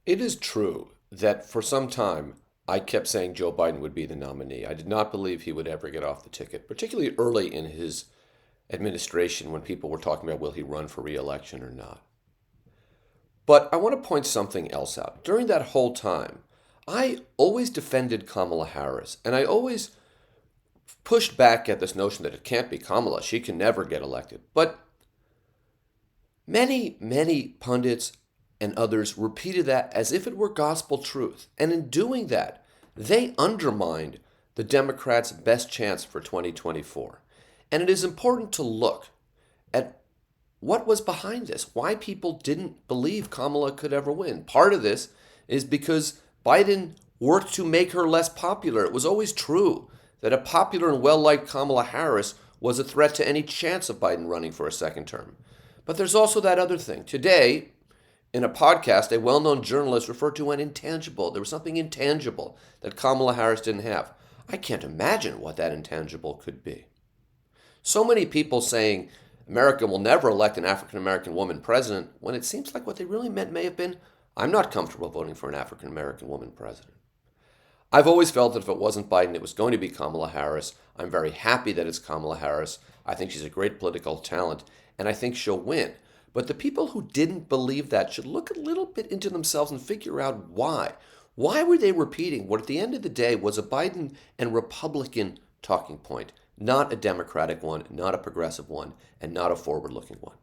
It is true that for some time I kept saying Joe Biden would be the nominee. I did not believe he would ever get off the ticket, particularly early in his administration when people were talking about will he run for re-election or not. But I want to point something else out. During that whole time, I always defended Kamala Harris, and I always pushed back at this notion that it can't be Kamala. She can never get elected. But many pundits and others repeated that as if it were gospel truth. And in doing that, they undermined the Democrats' best chance for 2024. And it is important to look at what was behind this, why people didn't believe Kamala could ever win. Part of this is because Biden worked to make her less popular. It was always true that a popular and well-liked Kamala Harris was a threat to any chance of Biden running for a second term. But there's also that other thing. Today, in a podcast, a well-known journalist referred to an intangible. There was something intangible that Kamala Harris didn't have. I can't imagine what that intangible could be. So many people saying America will never elect an African-American woman president, when it seems like what they really meant may have been, I'm not comfortable voting for an African-American woman president. I've always felt that if it wasn't Biden, it was going to be Kamala Harris. I'm very happy that it's Kamala Harris. I think she's a great political talent, and I think she'll win. But the people who didn't believe that should look a little bit into themselves and figure out why. Why were they repeating what at the end of the day was a Biden and Republican talking point, not a Democratic one, not a progressive one, and not a forward-looking one?